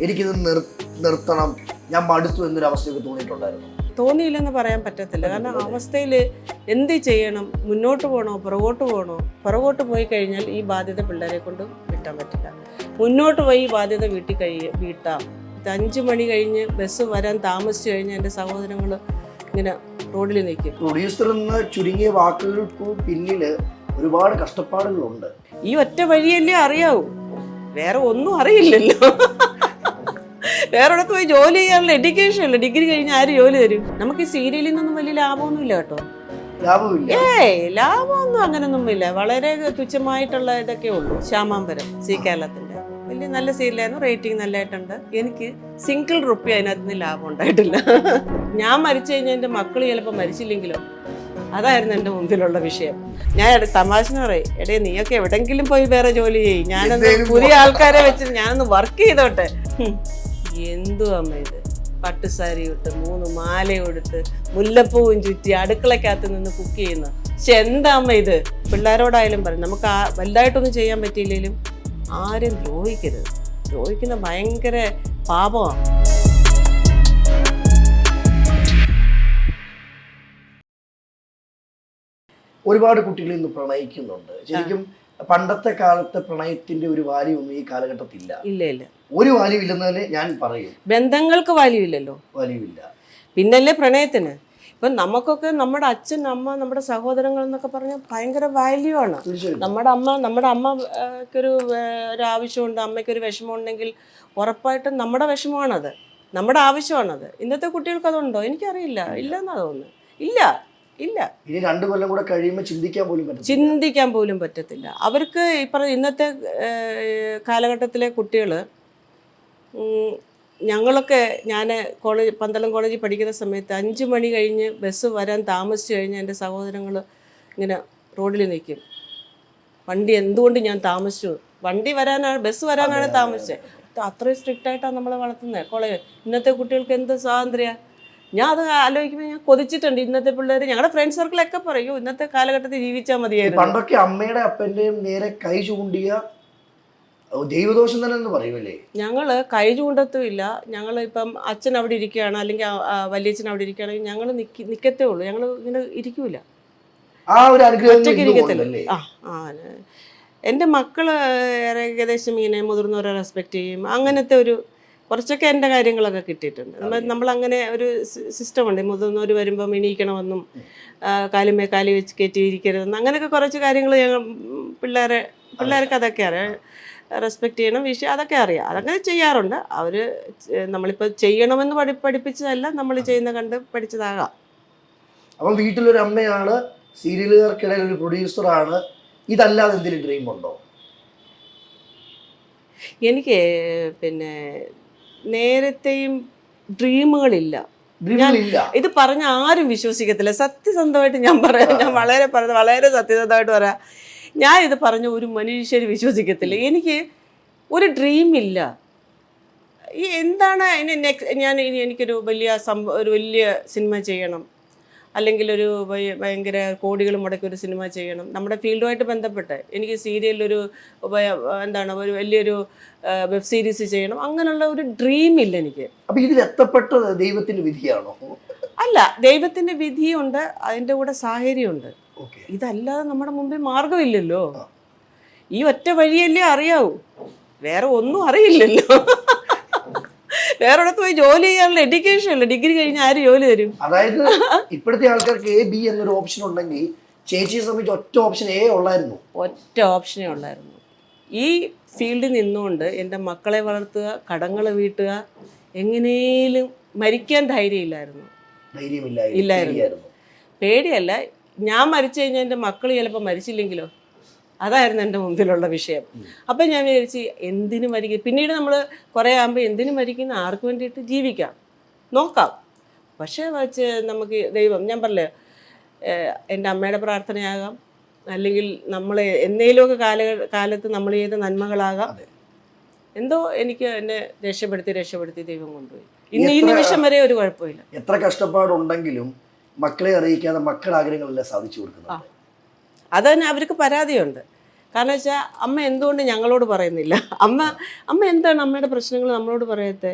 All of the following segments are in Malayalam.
എനിക്കിത് നിർത്തണം, ഞാൻ മടുത്തു എന്നൊരു അവസ്ഥയൊക്കെ തോന്നിയിട്ടുണ്ടായിരുന്നു? തോന്നിയില്ലെന്ന് പറയാൻ പറ്റത്തില്ല. കാരണം അവസ്ഥയിൽ എന്ത് ചെയ്യണം, മുന്നോട്ട് പോകണോ പുറകോട്ട് പോകണോ? പുറകോട്ട് പോയി കഴിഞ്ഞാൽ ഈ ബാധ്യത പിള്ളേരെ കൊണ്ട് വീട്ടാൻ പറ്റില്ല. മുന്നോട്ട് പോയി ഈ ബാധ്യത വീട്ടാം. 5 മണി കഴിഞ്ഞ് ബസ് വരാൻ താമസിച്ചു കഴിഞ്ഞാൽ എൻ്റെ സഹോദരങ്ങൾ ഇങ്ങനെ റോഡിൽ നിൽക്കും. പ്രൊഡ്യൂസർ എന്ന ചുരുങ്ങിയ വാക്കുകൾക്ക് പിന്നിൽ ഒരുപാട് കഷ്ടപ്പാടുകളുണ്ട്. ഈ ഒറ്റ വഴിയല്ലേ അറിയാവൂ, വേറെ ഒന്നും അറിയില്ലല്ലോ. വേറെടുത്ത് പോയി ജോലി ചെയ്യാനുള്ള എഡ്യൂക്കേഷൻ അല്ല. ഡിഗ്രി കഴിഞ്ഞ് ആര് ജോലി തരും? നമുക്ക് ഈ സീരിയലിൽ നിന്നൊന്നും വലിയ ലാഭമൊന്നുമില്ല കേട്ടോ. ലാഭമൊന്നും അങ്ങനൊന്നുമില്ല. വളരെ തുച്ഛമായിട്ടുള്ള ഇതൊക്കെ ഉള്ളൂ. ശ്യാമാംബരം സി കേരളത്തിന്റെ വലിയ നല്ല സീരിയലായിരുന്നു, റേറ്റിംഗ് നല്ലതായിട്ടുണ്ട്. എനിക്ക് സിംഗിൾ റുപ്പി അതിനകത്ത് നിന്ന് ലാഭം ഉണ്ടായിട്ടില്ല. ഞാൻ മരിച്ചു കഴിഞ്ഞാൽ എൻ്റെ മക്കൾ ചിലപ്പോൾ മരിച്ചില്ലെങ്കിലോ, അതായിരുന്നു എൻ്റെ മുമ്പിലുള്ള വിഷയം. ഞാൻ തമാശന് പറയും, എടേ നീയൊക്കെ എവിടെങ്കിലും പോയി വേറെ ജോലി ചെയ്യും, ഞാനൊന്ന് പുതിയ ആൾക്കാരെ വെച്ച് ഞാനൊന്ന് വർക്ക് ചെയ്തോട്ടെ. എന്തു അമ്മ ഇത്, പട്ടുസാരി ഇട്ട് 3 മാല കൊടുത്ത് മുല്ലപ്പൂവും ചുറ്റി അടുക്കളക്കകത്ത് നിന്ന് കുക്ക് ചെയ്യുന്ന. പക്ഷെ എന്താ അമ്മ ഇത്? പിള്ളേരോടായാലും പറയും, നമുക്ക് വലുതായിട്ടൊന്നും ചെയ്യാൻ പറ്റിയില്ലെങ്കിലും ആരും ദ്രോഹിക്കരുത്. ദ്രോഹിക്കുന്ന ഭയങ്കര പാപമാണ്. ഒരുപാട് കുട്ടികൾ ഇന്ന് പ്രണയിക്കുന്നുണ്ട്. ശരിക്കും പണ്ടത്തെ കാലത്തെ പ്രണയത്തിന്റെ ഒരു വാല്യൂ ഒന്നും ഈ കാലഘട്ടത്തില്ല. ഇല്ല, ഒരു വാല്യൂ ഇല്ലെന്നല്ലേ ഞാൻ പറയും. ബന്ധങ്ങൾക്ക് വാല്യൂ ഇല്ലല്ലോ, വാല്യൂ ഇല്ല. പിന്നല്ലേ പ്രണയത്തിന്. ഇപ്പം നമുക്കൊക്കെ നമ്മുടെ അച്ഛൻ, അമ്മ, നമ്മുടെ സഹോദരങ്ങൾ എന്നൊക്കെ പറഞ്ഞാൽ ഭയങ്കര വാല്യൂ ആണ്. നമ്മുടെ അമ്മക്കൊരു ആവശ്യമുണ്ട്, അമ്മയ്ക്കൊരു വിഷമം ഉണ്ടെങ്കിൽ ഉറപ്പായിട്ടും നമ്മുടെ വിഷമമാണത്, നമ്മുടെ ആവശ്യമാണത്. ഇന്നത്തെ കുട്ടികൾക്ക് അതുണ്ടോ? എനിക്കറിയില്ല. ഇല്ലെന്നാ തോന്നുന്നു. ഇല്ല. ഇനി 2 കൊല്ലം കൂടെ കഴിയുമ്പോൾ ചിന്തിക്കാൻ പോലും പറ്റത്തില്ല അവർക്ക്. ഇന്നത്തെ കാലഘട്ടത്തിലെ കുട്ടികൾ, ഞങ്ങളൊക്കെ ഞാൻ പന്തളം കോളേജിൽ പഠിക്കുന്ന സമയത്ത് 5 മണി കഴിഞ്ഞ് ബസ് വരാൻ താമസിച്ചു കഴിഞ്ഞാൽ എൻ്റെ സഹോദരങ്ങൾ ഇങ്ങനെ റോഡിൽ നിൽക്കും. വണ്ടി എന്തുകൊണ്ട് ഞാൻ താമസിച്ചു, ബസ് വരാനാണ് താമസിച്ചത്. അത്രയും സ്ട്രിക്റ്റ് ആയിട്ടാണ് നമ്മളെ വളർത്തുന്നത് കോളേജ്. ഇന്നത്തെ കുട്ടികൾക്ക് എന്ത് സ്വാതന്ത്ര്യ. ഞാൻ അത് ആലോചിക്കുമ്പോൾ ഞാൻ കൊതിച്ചിട്ടുണ്ട്. ഇന്നത്തെ പിള്ളേർ, ഞങ്ങളുടെ ഫ്രണ്ട് സർക്കിളൊക്കെ പറയൂ, ഇന്നത്തെ കാലഘട്ടത്തിൽ ജീവിച്ചാൽ മതിയായിരുന്നു. പണ്ടൊക്കെ അമ്മയുടെ അപ്പൻ്റെയും നേരെ കൈ ചൂണ്ടിയ ദൈവദോഷം തന്നെ എന്ന് പറയുമല്ലേ? ഞങ്ങൾ കൈ ചൂണ്ടത്തുമില്ല. ഞങ്ങൾ ഇപ്പം അച്ഛൻ അവിടെ ഇരിക്കുകയാണ്, അല്ലെങ്കിൽ വലിയച്ഛൻ അവിടെ ഇരിക്കുകയാണെങ്കിൽ ഞങ്ങൾ നിൽക്കത്തേ ഉള്ളൂ. ഞങ്ങൾ ഇങ്ങനെ ഇരിക്കൂല, ഒറ്റയ്ക്ക് ഇരിക്കത്തില്ല. എൻ്റെ മക്കൾ ഏകദേശം ഇങ്ങനെ മുതിർന്നവരെ റെസ്പെക്റ്റ് ചെയ്യും. അങ്ങനത്തെ ഒരു കുറച്ചൊക്കെ എൻ്റെ കാര്യങ്ങളൊക്കെ കിട്ടിയിട്ടുണ്ട്. നമ്മളങ്ങനെ ഒരു സിസ്റ്റമുണ്ട്. മുതിർന്നവർ വരുമ്പം എണീക്കണമെന്നും കാലുമേ കാലി വെച്ച് കയറ്റി ഇരിക്കരുതെന്നും അങ്ങനെയൊക്കെ കുറച്ച് കാര്യങ്ങൾ ഞങ്ങൾ പിള്ളേർക്ക് അതൊക്കെ അറിയാം. റെസ്പെക്റ്റ് ചെയ്യണം, അതൊക്കെ അറിയാം. അതൊക്കെ ചെയ്യാറുണ്ട് അവർ. നമ്മളിപ്പോൾ ചെയ്യണമെന്ന് പഠിപ്പിച്ചതല്ല, നമ്മൾ ചെയ്യുന്ന കണ്ട് പഠിച്ചതാകാം. അപ്പം വീട്ടിലൊരു അമ്മയാണ്, സീരിയലുകാർക്കിടയിൽ ഒരു പ്രൊഡ്യൂസറാണ്. ഇതല്ലാതെ എന്തെങ്കിലും ഡ്രീം ഉണ്ടോ? എനിക്ക് പിന്നെ നേരത്തെയും ഡ്രീമുകളില്ല. ഇത് പറഞ്ഞ ആരും വിശ്വസിക്കത്തില്ല. സത്യസന്ധമായിട്ട് ഞാൻ പറയാം, ഞാൻ വളരെ സത്യസന്ധമായിട്ട് പറയാം. ഞാൻ ഇത് പറഞ്ഞ ഒരു മനുഷ്യർ വിശ്വസിക്കത്തില്ല. എനിക്ക് ഒരു ഡ്രീം ഇല്ല. ഈ എന്താണ് എനിക്കൊരു വലിയ സിനിമ ചെയ്യണം, അല്ലെങ്കിൽ ഒരു ഭയങ്കര കോടികൾ മുടക്കി ഒരു സിനിമ ചെയ്യണം. നമ്മുടെ ഫീൽഡുമായിട്ട് ബന്ധപ്പെട്ട് എനിക്ക് സീരിയലൊരു ഒരു വലിയൊരു വെബ് സീരീസ് ചെയ്യണം, അങ്ങനെയുള്ള ഒരു ഡ്രീം ഇല്ല എനിക്ക്. അപ്പോൾ ഇതിൽ എത്തപ്പെട്ടത് ദൈവത്തിൻ്റെ വിധിയാണോ? അല്ല, ദൈവത്തിൻ്റെ വിധിയുണ്ട്, അതിൻ്റെ കൂടെ സാഹചര്യമുണ്ട്. ഇതല്ലാതെ നമ്മുടെ മുമ്പിൽ മാർഗമില്ലല്ലോ. ഈ ഒറ്റ വഴിയല്ലേ അറിയാവൂ, വേറെ ഒന്നും അറിയില്ലല്ലോ. വേറെടുത്ത് പോയി ജോലി ചെയ്യാനുള്ള എഡ്യൂക്കേഷൻ അല്ല. ഡിഗ്രി കഴിഞ്ഞ് ആര് ജോലി തരും? അതായത് ഇപ്പോഴത്തെ ആൾക്കാർക്ക് A, B എന്നൊരു ഓപ്ഷൻ ഉണ്ടെങ്കിൽ ചേച്ചിയെ സംബന്ധിച്ച് ഒറ്റ ഓപ്ഷൻ A ഉള്ളായിരുന്നു. ഒറ്റ ഓപ്ഷനേ ഉള്ളായിരുന്നു. ഈ ഫീൽഡിൽ നിന്നുകൊണ്ട് എൻ്റെ മക്കളെ വളർത്തുക, കടങ്ങൾ വീട്ടുക, എങ്ങനെയും മരിക്കാൻ ധൈര്യമില്ലായിരുന്നു. ഇല്ലായിരുന്നു. പേടിയല്ല, ഞാൻ മരിച്ചു കഴിഞ്ഞാൽ എൻ്റെ മക്കൾ ചിലപ്പോൾ മരിച്ചില്ലെങ്കിലോ, അതായിരുന്നു എൻ്റെ മുമ്പിലുള്ള വിഷയം. അപ്പം ഞാൻ വിചാരിച്ച് എന്തിനു മരിക്കും. പിന്നീട് നമ്മൾ കുറേ ആകുമ്പോൾ എന്തിനു മരിക്കുന്ന, ആർക്ക് വേണ്ടിയിട്ട് ജീവിക്കാം, നോക്കാം. പക്ഷേ നമുക്ക് ദൈവം, ഞാൻ പറഞ്ഞേ, എൻ്റെ അമ്മയുടെ പ്രാർത്ഥനയാകാം, അല്ലെങ്കിൽ നമ്മൾ എന്തെങ്കിലുമൊക്കെ കാലത്ത് നമ്മൾ ചെയ്ത നന്മകളാകാം. എന്തോ എനിക്ക് എന്നെ രക്ഷപ്പെടുത്തി ദൈവം കൊണ്ടുപോയി. ഇന്ന് ഈ നിമിഷം വരെ ഒരു കുഴപ്പമില്ല. എത്ര കഷ്ടപ്പാടുണ്ടെങ്കിലും മക്കളെ അറിയിക്കാതെ മക്കളുടെ ആഗ്രഹങ്ങളെല്ലാം സാധിച്ചു കൊടുക്കുന്നത്. അത് തന്നെ അവർക്ക് പരാതിയുണ്ട്. കാരണം വെച്ചാൽ അമ്മ എന്തുകൊണ്ട് ഞങ്ങളോട് പറയുന്നില്ല, അമ്മ എന്താണ് അമ്മയുടെ പ്രശ്നങ്ങൾ നമ്മളോട് പറയാത്തത്?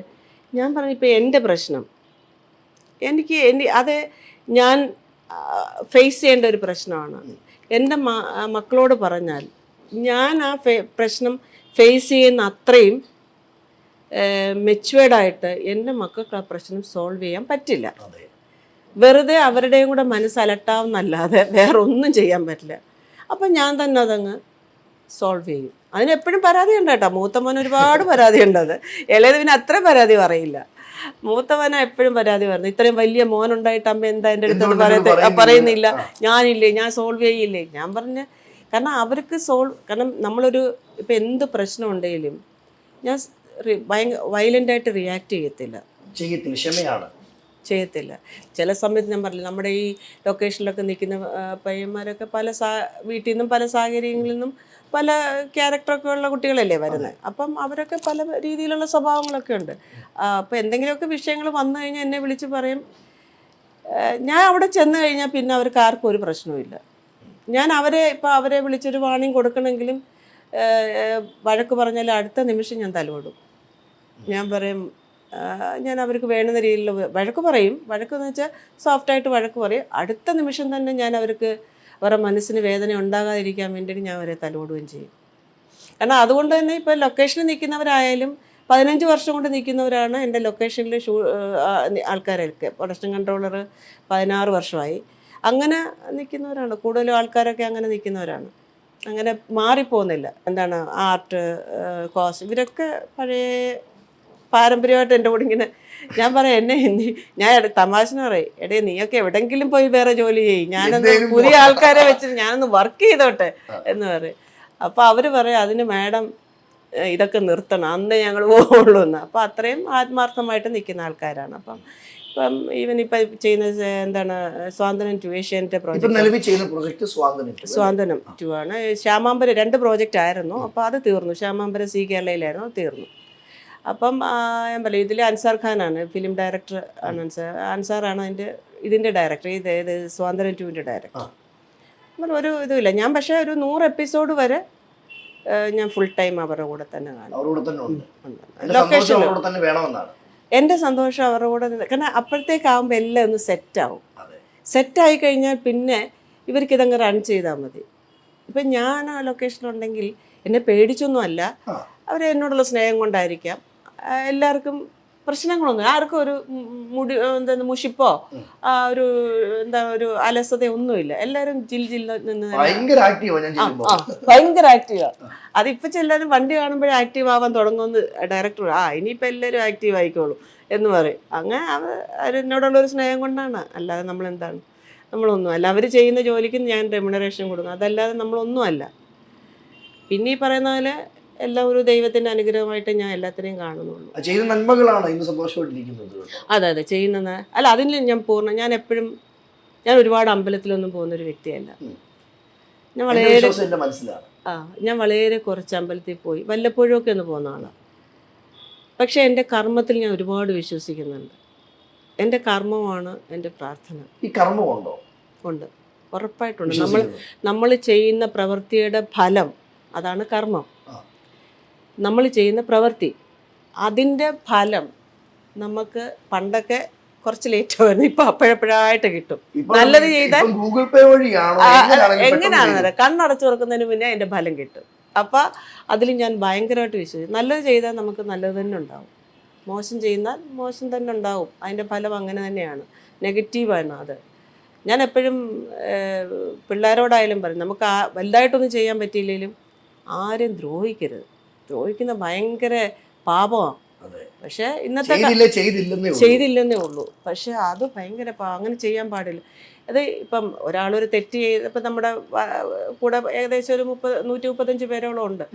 ഞാൻ പറഞ്ഞു ഇപ്പം എൻ്റെ പ്രശ്നം അത് ഞാൻ ഫേസ് ചെയ്യേണ്ട ഒരു പ്രശ്നമാണ്. എൻ്റെ മക്കളോട് പറഞ്ഞാൽ ഞാൻ ആ പ്രശ്നം ഫേസ് ചെയ്യുന്ന അത്രയും മെച്വേർഡായിട്ട് എൻ്റെ മക്കൾക്ക് ആ പ്രശ്നം സോൾവ് ചെയ്യാൻ പറ്റില്ല. വെറുതെ അവരുടെയും കൂടെ മനസ്സലട്ടാവുന്നല്ലാതെ വേറെ ഒന്നും ചെയ്യാൻ പറ്റില്ല. അപ്പം ഞാൻ തന്നെ അതങ്ങ് സോൾവ് ചെയ്യും. അതിനെപ്പോഴും പരാതിയുണ്ട് കേട്ടോ. മൂത്തമ്മന് ഒരുപാട് പരാതിയുണ്ട്. അത് ഇളയത് പിന്നെ അത്ര പരാതി പറയില്ല. മൂത്തവന എപ്പോഴും പരാതി പറഞ്ഞു, ഇത്രയും വലിയ മോനുണ്ടായിട്ട് അമ്മ എന്താ എൻ്റെ അടുത്ത് പറയുന്നില്ല, ഞാനില്ലേ, ഞാൻ സോൾവ് ചെയ്യില്ലേ. ഞാൻ പറഞ്ഞ കാരണം അവർക്ക് കാരണം നമ്മളൊരു ഇപ്പം എന്ത് പ്രശ്നം ഉണ്ടെങ്കിലും ഞാൻ വയലൻ്റായിട്ട് റിയാക്ട് ചെയ്യത്തില്ല. ചില സമയത്ത് ഞാൻ പറഞ്ഞില്ല, നമ്മുടെ ഈ ലൊക്കേഷനിലൊക്കെ നിൽക്കുന്ന പയ്യന്മാരൊക്കെ വീട്ടിൽ നിന്നും പല സാഹചര്യങ്ങളിൽ നിന്നും പല ക്യാരക്ടറൊക്കെ ഉള്ള കുട്ടികളല്ലേ വരുന്നത്. അപ്പം അവരൊക്കെ പല രീതിയിലുള്ള സ്വഭാവങ്ങളൊക്കെ ഉണ്ട്. അപ്പോൾ എന്തെങ്കിലുമൊക്കെ വിഷയങ്ങൾ വന്നു കഴിഞ്ഞാൽ എന്നെ വിളിച്ച് പറയും. ഞാൻ അവിടെ ചെന്ന് കഴിഞ്ഞാൽ പിന്നെ അവർക്ക് ആർക്കും ഒരു പ്രശ്നവുമില്ല. ഞാൻ അവരെ വിളിച്ചൊരു വാണിംഗ് കൊടുക്കണമെങ്കിലും വഴക്ക് പറഞ്ഞാൽ അടുത്ത നിമിഷം ഞാൻ തലോടും. ഞാൻ പറയും, ഞാൻ അവർക്ക് വേണ്ടുന്ന രീതിയിൽ വഴക്ക് പറയും. വഴക്കെന്ന് വെച്ചാൽ സോഫ്റ്റായിട്ട് വഴക്ക് പറയും. അടുത്ത നിമിഷം തന്നെ ഞാൻ അവർക്ക് അവരുടെ മനസ്സിന് വേദന ഉണ്ടാകാതിരിക്കാൻ വേണ്ടിയിട്ട് ഞാൻ അവരെ തലോടുകയും ചെയ്യും. കാരണം അതുകൊണ്ട് തന്നെ ഇപ്പോൾ ലൊക്കേഷനിൽ നിൽക്കുന്നവരായാലും 15 വർഷം കൊണ്ട് നിൽക്കുന്നവരാണ് എൻ്റെ ലൊക്കേഷനിൽ ആൾക്കാരൊക്കെ. പ്രൊഡക്ഷൻ കൺട്രോളർ 16 വർഷമായി. അങ്ങനെ നിൽക്കുന്നവരാണ് കൂടുതലും ആൾക്കാരൊക്കെ. അങ്ങനെ നിൽക്കുന്നവരാണ്, അങ്ങനെ മാറിപ്പോകുന്നില്ല. എന്താണ് ആർട്ട്, കോസ്റ്റ്, ഇവരൊക്കെ പഴയ പാരമ്പര്യമായിട്ട് എൻ്റെ കൂടെ ഇങ്ങനെ. ഞാൻ പറയാം, ഞാൻ തമാശന് പറയും, എടേ നീയൊക്കെ എവിടെങ്കിലും പോയി വേറെ ജോലി ചെയ്യും, ഞാനൊന്ന് പുതിയ ആൾക്കാരെ വെച്ചിട്ട് ഞാനൊന്ന് വർക്ക് ചെയ്തോട്ടെ എന്ന് പറയും. അപ്പോൾ അവർ പറയും, അതിന് മാഡം ഇതൊക്കെ നിർത്തണം, അന്നേ ഞങ്ങൾ പോകുള്ളൂ എന്ന്. അപ്പോൾ അത്രയും ആത്മാർത്ഥമായിട്ട് നിൽക്കുന്ന ആൾക്കാരാണ്. ഇപ്പം ഈവൻ ഇപ്പം ചെയ്യുന്ന എന്താണ് സ്വാതന്ത്ര്യം 2 ഏഷ്യാനെറ്റ് പ്രോജക്റ്റ് സ്വാതന്ത്ര്യം 2 ആണ്. ശ്യാമാംബരം 2 പ്രോജക്റ്റ് ആയിരുന്നു. അപ്പോൾ അത് തീർന്നു. ശ്യാമാംബരം സി കേരളയിലായിരുന്നു, അത് തീർന്നു. അപ്പം ഞാൻ പറയും, ഇതിൽ അൻസാർ ഖാനാണ് ഫിലിം ഡയറക്ടർ ആണ്. അൻസാറാണ് ഇതിൻ്റെ ഡയറക്ടർ, ഇത് സ്വാതന്ത്ര്യം 2 ഡയറക്ടർ. ഒരു ഇതുമില്ല. ഞാൻ പക്ഷേ ഒരു 100 എപ്പിസോഡ് വരെ ഞാൻ ഫുൾ ടൈം അവരുടെ കൂടെ തന്നെ കാണും. എൻ്റെ സന്തോഷം അവരുടെ കൂടെ. കാരണം അപ്പോഴത്തേക്കാവുമ്പോൾ എല്ലാം ഒന്ന് സെറ്റാവും. സെറ്റായി കഴിഞ്ഞാൽ പിന്നെ ഇവർക്കിതങ്ങ് റൺ ചെയ്താൽ മതി. ഇപ്പം ഞാൻ ആ ലൊക്കേഷനുണ്ടെങ്കിൽ എന്നെ പേടിച്ചൊന്നുമല്ല, അവർ എന്നോടുള്ള സ്നേഹം കൊണ്ടായിരിക്കാം. എല്ലാവർക്കും പ്രശ്നങ്ങളൊന്നും, ആർക്കും ഒരു മുഷിപ്പോ ഒരു അലസത ഒന്നുമില്ല. എല്ലാവരും ജില്ല നിന്ന് ഭയങ്കര ആക്റ്റീവാ. അതിപ്പോൾ എല്ലാവരും വണ്ടി കാണുമ്പോഴേ ആക്റ്റീവ് ആവാൻ തുടങ്ങുമെന്ന് ഡയറക്ടർ ഇനിയിപ്പോൾ എല്ലാവരും ആക്റ്റീവ് ആയിക്കോളും എന്ന് പറയും. അങ്ങനെ അവരെന്നോടുള്ളൊരു സ്നേഹം കൊണ്ടാണ്, അല്ലാതെ നമ്മളെന്താണ്, നമ്മളൊന്നും അല്ല. അവർ ചെയ്യുന്ന ജോലിക്ക് ഞാൻ റെമ്യൂണറേഷൻ കൊടുക്കും, അതല്ലാതെ നമ്മളൊന്നും അല്ല. പിന്നെ ഈ പറയുന്ന പോലെ എല്ലാം ഒരു ദൈവത്തിൻ്റെ അനുഗ്രഹമായിട്ട് ഞാൻ എല്ലാത്തിനെയും കാണുന്നുള്ളൂ. അതെ, ചെയ്യുന്നത് അല്ല. അതിന് ഞാൻ ഒരുപാട് അമ്പലത്തിലൊന്നും പോകുന്നൊരു വ്യക്തിയല്ല. ഞാൻ വളരെ കുറച്ച് അമ്പലത്തിൽ പോയി വല്ലപ്പോഴും ഒക്കെ ഒന്ന് പോകുന്ന ആളാണ്. പക്ഷെ എൻ്റെ കർമ്മത്തിൽ ഞാൻ ഒരുപാട് വിശ്വസിക്കുന്നുണ്ട്. എൻ്റെ കർമ്മമാണ് എൻ്റെ പ്രാർത്ഥന. ഈ കർമ്മമുണ്ടോ? ഉണ്ട്, ഉറപ്പായിട്ടുണ്ട്. നമ്മൾ ചെയ്യുന്ന പ്രവൃത്തിയുടെ ഫലം, അതാണ് കർമ്മം. നമ്മൾ ചെയ്യുന്ന പ്രവൃത്തി, അതിൻ്റെ ഫലം നമുക്ക് പണ്ടൊക്കെ കുറച്ച് ലേറ്റ് ആയിരുന്നു, ഇപ്പൊ അപ്പോഴപ്പോഴായിട്ട് കിട്ടും. നല്ലത് ചെയ്താൽ ഗൂഗിൾ പേ വഴിയാണോ എങ്ങനെയാണെന്ന് കണ്ണടച്ചു തുറക്കുന്നതിന് മുന്നേ അതിൻ്റെ ഫലം കിട്ടും. അപ്പം അതിൽ ഞാൻ ഭയങ്കരമായിട്ട് വിശ്വസിക്കും. നല്ലത് ചെയ്താൽ നമുക്ക് നല്ലത് തന്നെ ഉണ്ടാവും, മോശം ചെയ്യുന്നാൽ മോശം തന്നെ ഉണ്ടാവും. അതിൻ്റെ ഫലം അങ്ങനെ തന്നെയാണ്, നെഗറ്റീവാണ് അത്. ഞാൻ എപ്പോഴും പിള്ളേരോടായാലും പറയും, നമുക്ക് വലുതായിട്ടൊന്നും ചെയ്യാൻ പറ്റിയില്ലെങ്കിലും ആരും ദ്രോഹിക്കരുത്. ദ്രോഹിക്കുന്ന ഭയങ്കര പാപമാണ്. പക്ഷെ ഇന്നത്തെ ചെയ്തില്ലെന്നേ ഉള്ളൂ. പക്ഷെ അത് ഭയങ്കര അങ്ങനെ ചെയ്യാൻ പാടില്ല. അത് ഇപ്പം ഒരാളൊരു തെറ്റ് ചെയ്തപ്പോൾ നമ്മുടെ കൂടെ ഏകദേശം ഒരു 135 പേരോളം ഉണ്ട്.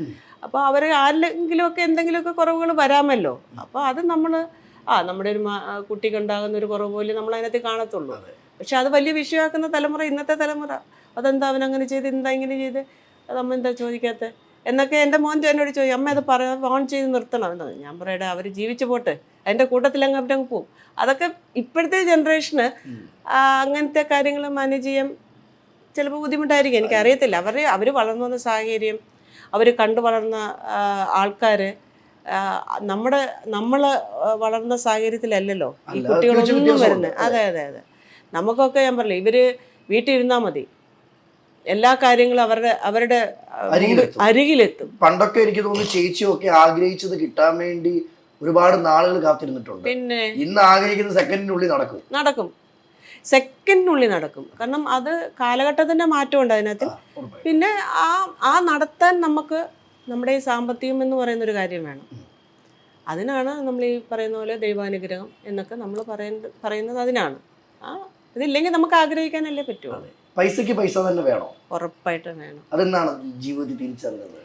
അപ്പോൾ അവർ ആരെങ്കിലുമൊക്കെ എന്തെങ്കിലുമൊക്കെ കുറവുകൾ വരാമല്ലോ. അപ്പോൾ അത് നമ്മുടെ ഒരു കുട്ടിക്കുണ്ടാകുന്ന ഒരു കുറവ് പോലെ നമ്മൾ അതിനകത്ത് കാണത്തുള്ളൂ. പക്ഷെ അത് വലിയ വിഷയമാക്കുന്ന തലമുറ ഇന്നത്തെ തലമുറ. അതെന്താ അവനങ്ങനെ ചെയ്ത്, എന്താ ഇങ്ങനെ ചെയ്ത്, അതമ്മ എന്താ ചോദിക്കാത്ത എന്നൊക്കെ എൻ്റെ മോൻ എന്നോട് ചോദിക്കും. അമ്മ അത് ഓൺ ചെയ്ത് നിർത്തണം എന്ന്. ഞാൻ പറയട്ടെ, അവർ ജീവിച്ചു പോട്ടെ, അതിൻ്റെ കൂട്ടത്തിൽ അവരങ്ങ് പോകും. അതൊക്കെ ഇപ്പോഴത്തെ ജനറേഷന് അങ്ങനത്തെ കാര്യങ്ങൾ മാനേജ് ചെയ്യാൻ ചിലപ്പോൾ ബുദ്ധിമുട്ടായിരിക്കും, എനിക്കറിയത്തില്ല. അവർ വളർന്നു വന്ന സാഹചര്യം, അവർ കണ്ടു വളർന്ന ആൾക്കാർ, നമ്മൾ വളർന്ന സാഹചര്യത്തിലല്ലല്ലോ ഈ കുട്ടികളൊന്നും വരുന്നത്. അതെ അതെ അതെ. നമുക്കൊക്കെ ഞാൻ പറഞ്ഞില്ല, ഇവർ വീട്ടിൽ ഇരുന്നാൽ മതി, എല്ലാ കാര്യങ്ങളും അവരുടെ അരികിലെത്തും. പണ്ടൊക്കെ എനിക്ക് തോന്നുന്നു ചേച്ചിയൊക്കെ ആഗ്രഹിച്ചത് കിട്ടാൻ വേണ്ടി ഒരുപാട് നാളുകൾ കാത്തിരുന്നിട്ടുണ്ട്. പിന്നെ ഇന്ന് ആഗ്രഹിക്കുന്ന സെക്കൻഡിനുള്ളിൽ നടക്കും. സെക്കൻഡിനുള്ളിൽ നടക്കും. കാരണം അത് കാലഘട്ടത്തിന്റെ മാറ്റമുണ്ട് അതിനകത്ത്. പിന്നെ ആ നടത്താൻ നമുക്ക് നമ്മുടെ ഈ സാമ്പത്തികം എന്ന് പറയുന്ന ഒരു കാര്യം വേണം. അതിനാണ് നമ്മൾ ഈ പറയുന്ന പോലെ ദൈവാനുഗ്രഹം എന്നൊക്കെ നമ്മൾ പറയുന്നത് അതിനാണ്. ഇതില്ലെങ്കിൽ നമുക്ക് ആഗ്രഹിക്കാനല്ലേ പറ്റുള്ളൂ. പൈസക്ക് പൈസ തന്നെ വേണോ? ഉറപ്പായിട്ടും വേണം. അതെന്താണ് ജീവിതത്തിൽ തിരിച്ചറിഞ്ഞത്?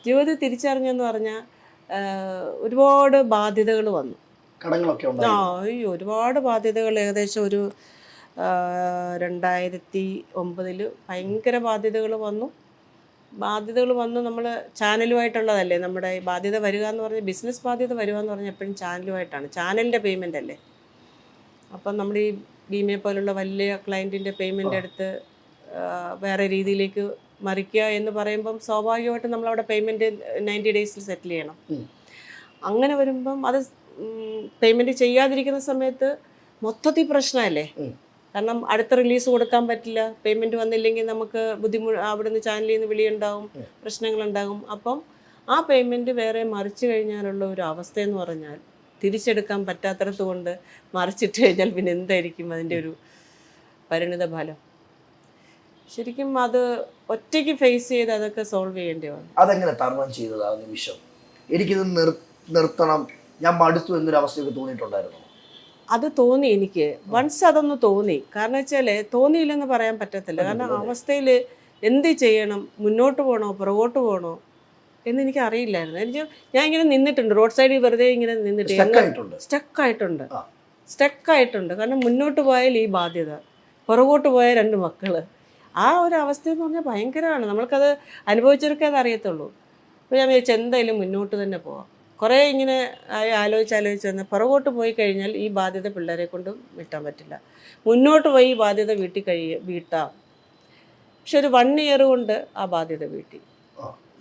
ജീവിതത്തിൽ തിരിച്ചറിഞ്ഞെന്ന് പറഞ്ഞാൽ ഒരുപാട് ബാധ്യതകൾ വന്നു. കടങ്ങളൊക്കെ അയ്യോ, ഒരുപാട് ബാധ്യതകൾ. ഏകദേശം ഒരു 2009 ഭയങ്കര ബാധ്യതകൾ വന്നു. നമ്മൾ ചാനലുമായിട്ടുള്ളതല്ലേ, നമ്മുടെ ഈ ബാധ്യത വരിക എന്ന് പറഞ്ഞാൽ, ബിസിനസ് ബാധ്യത വരിക എന്ന് പറഞ്ഞാൽ എപ്പോഴും ചാനലുമായിട്ടാണ്, ചാനലിൻ്റെ പേയ്മെൻ്റ് അല്ലേ. അപ്പം നമ്മൾ ഈ ഭീമയെ പോലുള്ള വലിയ ക്ലയൻറ്റിൻ്റെ പേയ്മെൻ്റ് എടുത്ത് വേറെ രീതിയിലേക്ക് മറിക്കുക എന്ന് പറയുമ്പം സ്വാഭാവികമായിട്ടും നമ്മളവിടെ പേയ്മെൻറ്റ് 90 ഡേയ്സിൽ സെറ്റിൽ ചെയ്യണം. അങ്ങനെ വരുമ്പം അത് പേയ്മെൻറ്റ് ചെയ്യാതിരിക്കുന്ന സമയത്ത് മൊത്തത്തിൽ പ്രശ്നമല്ലേ. കാരണം അടുത്ത റിലീസ് കൊടുക്കാൻ പറ്റില്ല, പേയ്മെൻറ്റ് വന്നില്ലെങ്കിൽ നമുക്ക് അവിടുന്ന് ചാനലിൽ നിന്ന് വിളിയുണ്ടാവും, പ്രശ്നങ്ങളുണ്ടാകും. അപ്പം ആ പേയ്മെൻറ്റ് വേറെ മറിച്ച് കഴിഞ്ഞാലുള്ള ഒരു അവസ്ഥയെന്ന് പറഞ്ഞാൽ തിരിച്ചെടുക്കാൻ പറ്റാത്തടത്ത് കൊണ്ട് മറിച്ചിട്ട് കഴിഞ്ഞാൽ പിന്നെ എന്തായിരിക്കും അതിൻ്റെ ഒരു പരിണിത ഫലം? ശരിക്കും അത് ഒറ്റയ്ക്ക് ഫേസ് ചെയ്ത് അതൊക്കെ സോൾവ് ചെയ്യേണ്ടി വന്നു. അതെങ്ങനെ തരണം ചെയ്തത് ആ നിമിഷം? എനിക്കിത് നിർത്തണം, ഞാൻ മടുത്തു എന്നൊരു അവസ്ഥയൊക്കെ തോന്നിയിട്ടുണ്ടായിരുന്നു? അത് തോന്നി എനിക്ക്. വൺസ് അതൊന്ന് തോന്നി. കാരണം വെച്ചാൽ തോന്നിയില്ലെന്ന് പറയാൻ പറ്റത്തില്ല. കാരണം അവസ്ഥയിൽ എന്ത് ചെയ്യണം, മുന്നോട്ട് പോകണോ പുറകോട്ട് പോകണോ എന്നെനിക്ക് അറിയില്ലായിരുന്നു. ഞാൻ ഇങ്ങനെ നിന്നിട്ടുണ്ട്, റോഡ് സൈഡിൽ വെറുതെ ഇങ്ങനെ നിന്നിട്ട് സ്റ്റക്കായിട്ടുണ്ട്. കാരണം മുന്നോട്ട് പോയാൽ ഈ ബാധ്യത, പുറകോട്ട് പോയ 2 മക്കൾ, ആ ഒരു അവസ്ഥയെന്ന് പറഞ്ഞാൽ ഭയങ്കരമാണ്. നമ്മൾക്കത് അനുഭവിച്ചവർക്കേ അത് അറിയത്തുള്ളൂ. അപ്പോൾ ഞാൻ വിചാരിച്ചു എന്തായാലും മുന്നോട്ട് തന്നെ പോവാം. കുറേ ഇങ്ങനെ ആലോചിച്ച് വന്ന് പുറകോട്ട് പോയി കഴിഞ്ഞാൽ ഈ ബാധ്യത പിള്ളേരെ കൊണ്ടും വീട്ടാൻ പറ്റില്ല. മുന്നോട്ട് പോയി ഈ ബാധ്യത വീട്ടാം. പക്ഷെ ഒരു 1 ഇയർ കൊണ്ട് ആ ബാധ്യത വീട്ടി.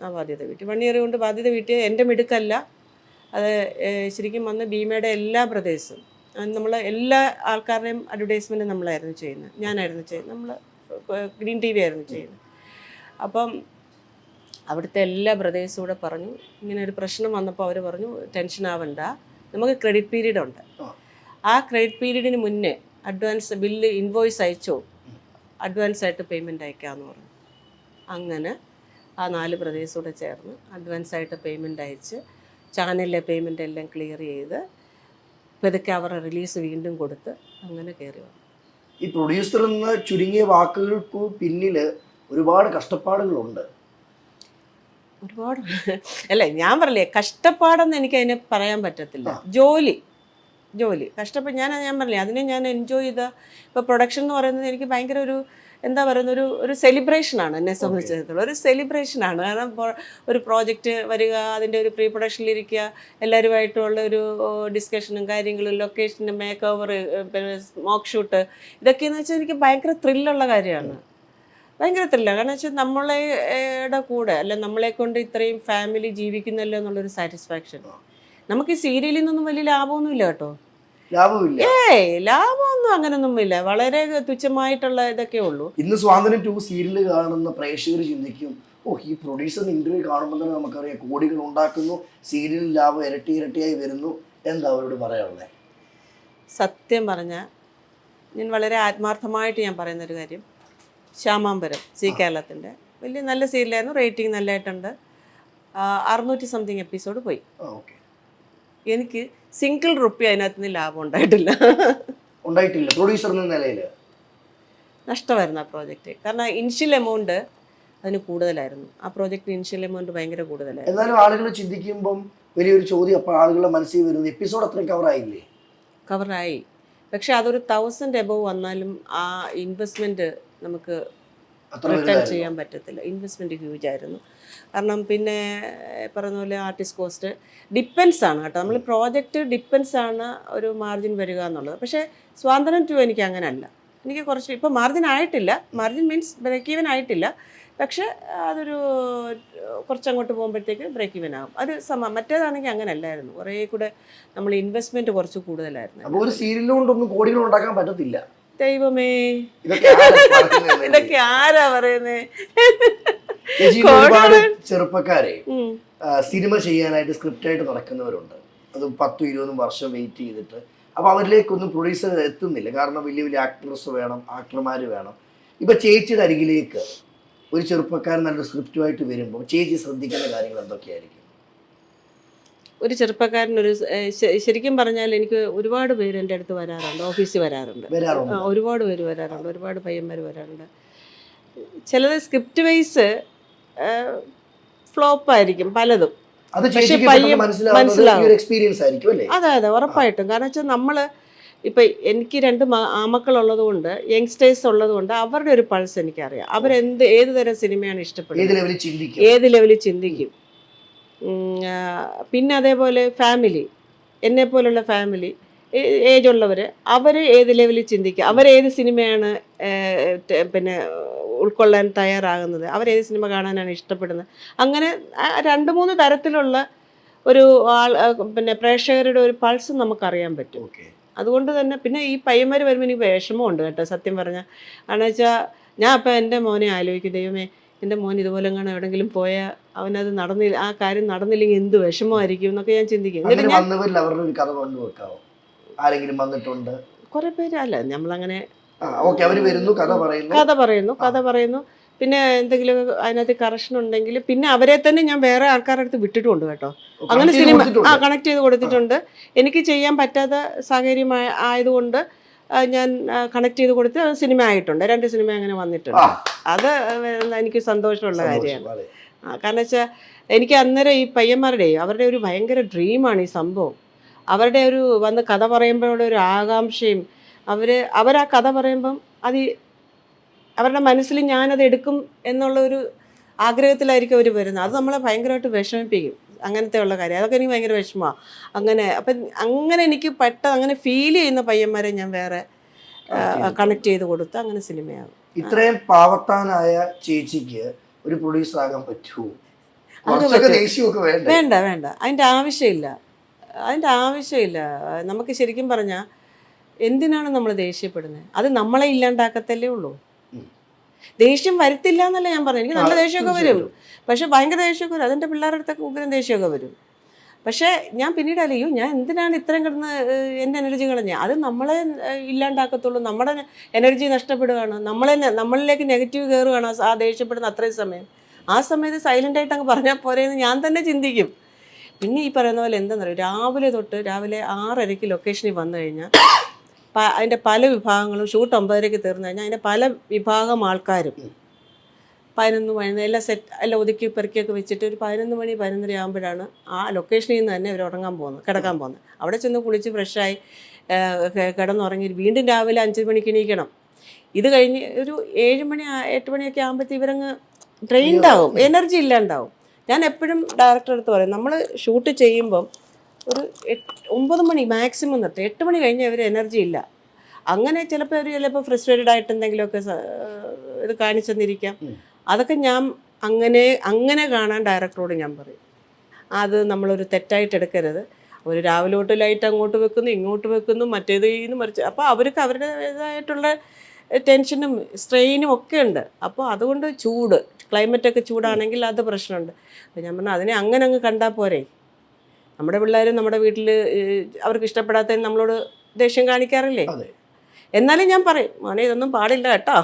1 ഇയർ കൊണ്ട് ബാധ്യത വീട്ടിയ എൻ്റെ മിടുക്കല്ല. അത് ശരിക്കും വന്ന് ഭീമയുടെ എല്ലാ ബ്രദേഴ്സും, നമ്മൾ എല്ലാ ആൾക്കാരുടെയും അഡ്വർടൈസ്മെൻറ്റ് നമ്മളായിരുന്നു ചെയ്യുന്നത്, ഞാനായിരുന്നു ചെയ്യുന്നത്, നമ്മൾ ഗ്രീൻ TV ആയിരുന്നു ചെയ്യുന്നത്. അപ്പം അവിടുത്തെ എല്ലാ ബ്രദേഴ്സും കൂടെ പറഞ്ഞു, ഇങ്ങനെ ഒരു പ്രശ്നം വന്നപ്പോൾ അവർ പറഞ്ഞു ടെൻഷൻ ആവണ്ട, നമുക്ക് ക്രെഡിറ്റ് പീരീഡ് ഉണ്ട്, ആ ക്രെഡിറ്റ് പീരീഡിന് മുന്നേ അഡ്വാൻസ് ബില്ല് ഇൻവോയ്സ് അയച്ചോ, അഡ്വാൻസ് ആയിട്ട് പേയ്മെൻറ്റ് അയക്കാമെന്ന് പറഞ്ഞു. അങ്ങനെ ആ 4 ബ്രദേഴ്സും കൂടെ ചേർന്ന് അഡ്വാൻസ് ആയിട്ട് പേയ്മെൻറ്റ് അയച്ച് ചാനലിലെ പേയ്മെൻ്റ് എല്ലാം ക്ലിയർ ചെയ്ത് പതുക്കെ അവരുടെ റിലീസ് വീണ്ടും കൊടുത്ത് അങ്ങനെ കയറി വന്നു. ഈ പ്രൊഡ്യൂസർ എന്ന ചുരുങ്ങിയ വാക്കുകൾക്ക് പിന്നിൽ ഒരുപാട് കഷ്ടപ്പാടുകളുണ്ട്. ഒരുപാട് അല്ലേ, ഞാൻ പറയില്ലേ കഷ്ടപ്പാടെന്ന് എനിക്ക് അതിനെ പറയാൻ പറ്റത്തില്ല. ജോലി ഞാൻ പറഞ്ഞില്ലേ, അതിനെ ഞാൻ എൻജോയ് ചെയ്ത. ഇപ്പോൾ പ്രൊഡക്ഷൻ എന്ന് പറയുന്നത് എനിക്ക് ഭയങ്കര ഒരു എന്താ പറയുന്ന ഒരു സെലിബ്രേഷനാണ്. എന്നെ സംബന്ധിച്ചിടത്തോളം ഒരു സെലിബ്രേഷനാണ്. കാരണം ഒരു പ്രോജക്റ്റ് വരിക, അതിൻ്റെ ഒരു പ്രീ പ്രൊഡക്ഷനിലിരിക്കുക, എല്ലാവരുമായിട്ടുള്ള ഒരു ഡിസ്കഷനും കാര്യങ്ങളും, ലൊക്കേഷന് മേക്ക് ഓവർ, പിന്നെ സ്മോക്ക് ഷൂട്ട്, ഇതൊക്കെയെന്ന് വെച്ചാൽ എനിക്ക് ഭയങ്കര ത്രില്ലുള്ള കാര്യമാണ്. ഭയങ്കര ത്രില്ലാണ്. കാരണം വെച്ചാൽ നമ്മളുടെ കൂടെ അല്ല, നമ്മളെ കൊണ്ട് ഇത്രയും ഫാമിലി ജീവിക്കുന്നല്ലോ എന്നുള്ളൊരു സാറ്റിസ്ഫാക്ഷൻ. നമുക്ക് ഈ സീരിയലിൽ നിന്നൊന്നും വലിയ ലാഭമൊന്നുമില്ല കേട്ടോ. ലാഭമൊന്നും അങ്ങനൊന്നുമില്ല, വളരെ തുച്ഛമായിട്ടുള്ള ഇതൊക്കെ ഉള്ളൂ. ഇന്ന് സ്വാതന്ത്ര്യം 2 സീരിയൽ കാണുന്ന പ്രേക്ഷകർ ചിന്തിക്കും, ഈ പ്രൊഡ്യൂസർ ഇന്റർവ്യൂ കാണുമ്പോൾ തന്നെ നമുക്കറിയാം കോടികൾ ഉണ്ടാക്കുന്നു, സീരിയൽ ലാഭം ഇരട്ടിയായി വരുന്നു. എന്താ അവരോട് പറയാനുള്ളത്? സത്യം പറഞ്ഞാൽ ഞാൻ വളരെ ആത്മാർത്ഥമായിട്ട് ഞാൻ പറയുന്നൊരു കാര്യം, ശ്യാമാംബരം കേരളത്തിൻ്റെ വലിയ നല്ല സീരിയലായിരുന്നു, റേറ്റിംഗ് നല്ലതായിട്ടുണ്ട്, 600 സംതിങ് എപ്പിസോഡ് പോയി. എനിക്ക് സിംഗിൾ റുപ്പി അതിനകത്ത് നിന്ന് ലാഭം ഉണ്ടായിട്ടില്ല. പ്രൊഡ്യൂസർ എന്ന നിലയിൽ നഷ്ടമായിരുന്നു ആ പ്രോജക്റ്റ്. കാരണം ഇനിഷ്യൽ എമൗണ്ട് അതിന് കൂടുതലായിരുന്നു. ആ പ്രോജക്റ്റിന് ഇനിഷ്യൽ എമൗണ്ട് ഭയങ്കര കൂടുതലായിരുന്നു. എന്നാലും ആളുകൾ ചിന്തിക്കുമ്പം വലിയൊരു ചോദ്യം അപ്പോൾ ആളുകളുടെ മനസ്സിൽ വരുന്നത്, എപ്പിസോഡ് അത്രയും കവറായില്ലേ? കവറായി, പക്ഷെ അതൊരു 1000 എബവ് വന്നാലും ആ ഇൻവെസ്റ്റ്മെൻറ്റ് നമുക്ക് റിട്ടേൺ ചെയ്യാൻ പറ്റത്തില്ല. ഇൻവെസ്റ്റ്മെൻറ്റ് ഹ്യൂജ് ആയിരുന്നു. കാരണം പിന്നെ പറയുന്ന പോലെ ആർട്ടിസ്റ്റ് കോസ്റ്റ് ഡിപ്പെൻസ് ആണ് കേട്ടോ. നമ്മൾ പ്രോജക്റ്റ് ഡിപ്പെൻസ് ആണ് ഒരു മാർജിൻ വരിക എന്നുള്ളത്. പക്ഷേ സ്വാതന്ത്ര്യം 2 എനിക്ക് അങ്ങനെ അല്ല. എനിക്ക് കുറച്ച് ഇപ്പോൾ മാർജിൻ ആയിട്ടില്ല, മാർജിൻ മീൻസ് ബ്രേക്ക് ഈവൻ ആയിട്ടില്ല, പക്ഷെ അതൊരു കുറച്ചങ്ങോട്ട് പോകുമ്പോഴത്തേക്ക് ബ്രേക്ക് ഈവൻ ആകും. അത് മറ്റേതാണെങ്കിൽ അങ്ങനെ അല്ലായിരുന്നു, കുറേ കൂടെ നമ്മൾ ഇൻവെസ്റ്റ്മെൻറ്റ് കുറച്ച് കൂടുതലായിരുന്നു. അപ്പോൾ ഒരു സീരിയൽ കൊണ്ടൊന്നും കോടികൾ ഉണ്ടാക്കാൻ പറ്റത്തില്ല. ദൈവമേ, ഇതൊക്കെ ഇതൊക്കെ ആരാ പറയുന്നേ? ഒരുപാട് ചെറുപ്പക്കാരെ സിനിമ ചെയ്യാനായിട്ട് സ്ക്രിപ്റ്റായിട്ട് നടക്കുന്നവരുണ്ട്. അത് 10-20 വർഷം വെയിറ്റ് ചെയ്തിട്ട് അപ്പോൾ അവരിലേക്കൊന്നും പ്രൊഡ്യൂസർ എത്തുന്നില്ല. കാരണം വലിയ വലിയ ആക്ട്രസ് വേണം, ആക്ടർമാർ വേണം. ഇപ്പം ചേച്ചിയുടെ അരികിലേക്ക് ഒരു ചെറുപ്പക്കാരൻ നല്ല സ്ക്രിപ്റ്റുമായിട്ട് വരുമ്പോൾ ചേച്ചി ശ്രദ്ധിക്കുന്ന കാര്യങ്ങൾ എന്തൊക്കെയായിരിക്കും? ഒരു ചെറുപ്പക്കാരനൊരു ശരിക്കും പറഞ്ഞാൽ എനിക്ക് ഒരുപാട് പേര് എൻ്റെ അടുത്ത് വരാറുണ്ട്, ഓഫീസിൽ വരാറുണ്ട്, ഒരുപാട് പേര് വരാറുണ്ട്, ഒരുപാട് പയ്യന്മാർ വരാറുണ്ട്. ചിലത് സ്ക്രിപ്റ്റ് വൈസ് ഫ്ലോപ്പായിരിക്കും പലതും, പക്ഷെ മനസ്സിലാവും. അതെ അതെ, ഉറപ്പായിട്ടും. കാരണം വെച്ചാൽ നമ്മൾ ഇപ്പം എനിക്ക് 2 ആമക്കളുള്ളത് കൊണ്ട്, യങ്സ്റ്റേഴ്സ് ഉള്ളത് കൊണ്ട് അവരുടെ ഒരു പൾസ് എനിക്കറിയാം. ഏത് തരം സിനിമയാണ് ഇഷ്ടപ്പെടുന്നത്, ഏത് ലെവലിൽ ചിന്തിക്കും. പിന്നെ അതേപോലെ ഫാമിലി, എന്നെപ്പോലുള്ള ഫാമിലി ഏജുള്ളവർ, അവർ ഏത് ലെവലിൽ ചിന്തിക്കുക, അവരേത് സിനിമയാണ് പിന്നെ ഉൾക്കൊള്ളാൻ തയ്യാറാകുന്നത്, അവരേത് സിനിമ കാണാനാണ് ഇഷ്ടപ്പെടുന്നത്. അങ്ങനെ 2-3 തരത്തിലുള്ള ഒരു പിന്നെ പ്രേക്ഷകരുടെ ഒരു പൾസ് നമുക്കറിയാൻ പറ്റും. അതുകൊണ്ട് തന്നെ പിന്നെ ഈ പയ്യന്മാർ വരുമ്പോൾ എനിക്ക് വിഷമമുണ്ട് കേട്ടോ, സത്യം പറഞ്ഞാൽ. കാരണം വെച്ചാൽ ഞാൻ അപ്പം എൻ്റെ മോനെ ആലോചിക്കും, ദൈവമേ എൻ്റെ മോൻ ഇതുപോലെ കാണാൻ എവിടെയെങ്കിലും പോയാൽ അവനത് നടന്നില്ല, ആ കാര്യം നടന്നില്ലെങ്കിൽ എന്ത് വിഷമമായിരിക്കും എന്നൊക്കെ ഞാൻ ചിന്തിക്കും. കുറേ പേര് അല്ല, നമ്മളങ്ങനെ കഥ പറയുന്നു. പിന്നെ എന്തെങ്കിലും അതിനകത്ത് കറക്ഷൻ ഉണ്ടെങ്കിൽ പിന്നെ അവരെ തന്നെ ഞാൻ വേറെ ആൾക്കാരുടെ അടുത്ത് വിട്ടിട്ടുണ്ട് കേട്ടോ. അങ്ങനെ സിനിമ കണക്ട് ചെയ്ത് കൊടുത്തിട്ടുണ്ട്. എനിക്ക് ചെയ്യാൻ പറ്റാത്ത സാഹചര്യം ആയതുകൊണ്ട് ഞാൻ കണക്ട് ചെയ്ത് കൊടുത്ത് സിനിമ ആയിട്ടുണ്ട്. 2 സിനിമ അങ്ങനെ വന്നിട്ടുണ്ട്. അത് എനിക്ക് സന്തോഷമുള്ള കാര്യമാണ്. കാരണം വെച്ചാൽ എനിക്ക് അന്നേരം ഈ പയ്യന്മാരുടെ അവരുടെ ഒരു ഭയങ്കര ഡ്രീമാണ് ഈ സംഭവം. അവരുടെ ഒരു വന്ന് കഥ പറയുമ്പോഴുള്ള ഒരു ആകാംക്ഷയും, അവരാ കഥ പറയുമ്പം അത് അവരുടെ മനസ്സിൽ ഞാനത് എടുക്കും എന്നുള്ള ഒരു ആഗ്രഹത്തിലായിരിക്കും അവർ വരുന്നത്. അത് നമ്മളെ ഭയങ്കരമായിട്ട് വിഷമിപ്പിക്കും, അങ്ങനത്തെ ഉള്ള കാര്യം. അതൊക്കെ എനിക്ക് ഭയങ്കര വിഷമമാണ്. അങ്ങനെ എനിക്ക് അങ്ങനെ ഫീൽ ചെയ്യുന്ന പയ്യന്മാരെ ഞാൻ വേറെ കണക്ട് ചെയ്ത് കൊടുത്ത് അങ്ങനെ സിനിമയാകും. ഇത്രയും പാവത്താനായ ചേച്ചിക്ക് ഒരു പ്രൊഡ്യൂസർ ആകാൻ പറ്റുമോ? വേണ്ട, അതിൻ്റെ ആവശ്യമില്ല. നമുക്ക് ശരിക്കും പറഞ്ഞാൽ എന്തിനാണ് നമ്മൾ ദേഷ്യപ്പെടുന്നത്? അത് നമ്മളെ ഇല്ലാണ്ടാക്കത്തല്ലേ ഉള്ളൂ. ദേഷ്യം വരുത്തില്ല എന്നല്ല ഞാൻ പറഞ്ഞു, എനിക്ക് നല്ല ദേഷ്യമൊക്കെ വരും, പക്ഷെ ഭയങ്കര ദേഷ്യമൊക്കെ വരും. അതെൻ്റെ പിള്ളേരുടെ അടുത്തൊക്കെ ഉഗ്രം ദേഷ്യമൊക്കെ വരും. പക്ഷേ ഞാൻ പിന്നീട് അറിയൂ, ഞാൻ എന്തിനാണ് ഇത്രയും കിടന്ന് എൻ്റെ എനർജി കളഞ്ഞത്? അത് നമ്മളെ ഇല്ലാണ്ടാക്കത്തുള്ളൂ, നമ്മുടെ എനർജി നഷ്ടപ്പെടുകയാണ്, നമ്മളിലേക്ക് നെഗറ്റീവ് കയറുകയാണ് ആ ദേഷ്യപ്പെടുന്ന അത്രയും സമയം. ആ സമയത്ത് സൈലൻ്റായിട്ട് അങ്ങ് പറഞ്ഞാൽ പോരെയെന്ന് ഞാൻ തന്നെ ചിന്തിക്കും. പിന്നെ ഈ പറയുന്ന പോലെ എന്താണെന്നറിയോ, രാവിലെ 6:30 ലൊക്കേഷനിൽ വന്നു കഴിഞ്ഞാൽ അതിൻ്റെ പല വിഭാഗങ്ങളും ഷൂട്ട് 9:30 തീർന്നു കഴിഞ്ഞാൽ അതിൻ്റെ പല വിഭാഗം ആൾക്കാരും 11 മണി എല്ലാം ഒതുക്കി പെറുക്കിയൊക്കെ വെച്ചിട്ട് ഒരു 11 മണി 11:30 ആകുമ്പോഴാണ് ആ ലൊക്കേഷനിൽ നിന്ന് തന്നെ അവർ കിടക്കാൻ പോകുന്നത്. അവിടെ ചെന്ന് കുളിച്ച് ഫ്രഷായി കിടന്നുറങ്ങി വീണ്ടും രാവിലെ 5 മണിക്ക് എണീക്കണം. ഇത് കഴിഞ്ഞ് ഒരു 7 മണി 8 മണിയൊക്കെ ആകുമ്പോഴത്തേക്ക് ഇവരങ്ങ് ട്രെയിൻഡ് ആവും, എനർജി ഇല്ലാണ്ടാവും. ഞാൻ എപ്പോഴും ഡയറക്ടറെ അടുത്ത് പറയും, നമ്മൾ ഷൂട്ട് ചെയ്യുമ്പം ഒരു 9 മണി മാക്സിമം നിർത്തും. 8 മണി കഴിഞ്ഞാൽ അവർ എനർജി ഇല്ല. അങ്ങനെ ചിലപ്പോൾ ഫ്രസ്ട്രേറ്റഡ് ആയിട്ട് എന്തെങ്കിലുമൊക്കെ ഇത് കാണിച്ചെന്നിരിക്കാം. അതൊക്കെ ഞാൻ അങ്ങനെ കാണാൻ ഡയറക്ടറോട് ഞാൻ പറയും. അത് നമ്മളൊരു തെറ്റായിട്ട് എടുക്കരുത്. അവർ രാവിലെ തൊട്ട് ലൈറ്റ് അങ്ങോട്ട് വെക്കുന്നു, ഇങ്ങോട്ട് വെക്കുന്നു, മറ്റേത് ചെയ്യുന്നു, മറിച്ച്. അപ്പോൾ അവർക്ക് അവരുടേതായിട്ടുള്ള ടെൻഷനും സ്ട്രെയിനും ഒക്കെ ഉണ്ട്. അപ്പോൾ അതുകൊണ്ട് ക്ലൈമറ്റൊക്കെ ചൂടാണെങ്കിൽ അത് പ്രശ്നമുണ്ട്. അപ്പോൾ ഞാൻ പറഞ്ഞു അതിനെ അങ്ങ് കണ്ടാൽ പോരെ. നമ്മുടെ പിള്ളേർ നമ്മുടെ വീട്ടിൽ അവർക്ക് ഇഷ്ടപ്പെടാത്തതിന് നമ്മളോട് ദേഷ്യം കാണിക്കാറില്ലേ? എന്നാലും ഞാൻ പറയും, മോനെ ഇതൊന്നും പാടില്ല കേട്ടോ,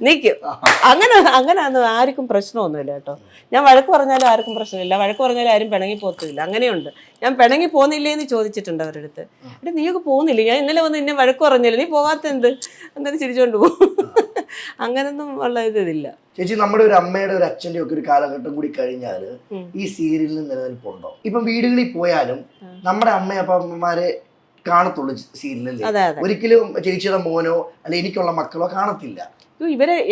നിൽക്കും. അങ്ങനെ ആർക്കും പ്രശ്നമൊന്നുമില്ല കേട്ടോ. ഞാൻ വഴക്ക് പറഞ്ഞാലും ആർക്കും പ്രശ്നമില്ല, വഴക്ക് പറഞ്ഞാലും ആരും പിണങ്ങി പോകത്തില്ല. അങ്ങനെയുണ്ട്. ഞാൻ പിണങ്ങി പോകുന്നില്ലേ എന്ന് ചോദിച്ചിട്ടുണ്ട് അവരുടെ അടുത്ത്. എടാ നീയൊക്കെ പോകുന്നില്ല, ഞാൻ ഇന്നലെ വന്ന് നിന്നെ വഴക്ക് പറഞ്ഞില്ല, നീ പോകാത്ത എന്തായാലും ചിരിച്ചോണ്ട് പോകും. അങ്ങനൊന്നും ഉള്ള ഇതില്ല. ചേച്ചി, നമ്മുടെ ഒരു അമ്മയുടെ ഒരു അച്ഛൻ്റെ ഒക്കെ ഒരു കാലഘട്ടം കൂടി കഴിഞ്ഞാൽ ഈ സീരിയലിന് നിലനിൽപ്പുണ്ടോ? ഇപ്പം വീടുകളിൽ പോയാലും നമ്മുടെ അമ്മയപ്പന്മാരെ കാണത്തുള്ളൂ സീരിയലിൽ. ഒരിക്കലും ചേച്ചിയുടെ മോനോ അല്ലെ എനിക്കുള്ള മക്കളോ കാണത്തില്ല.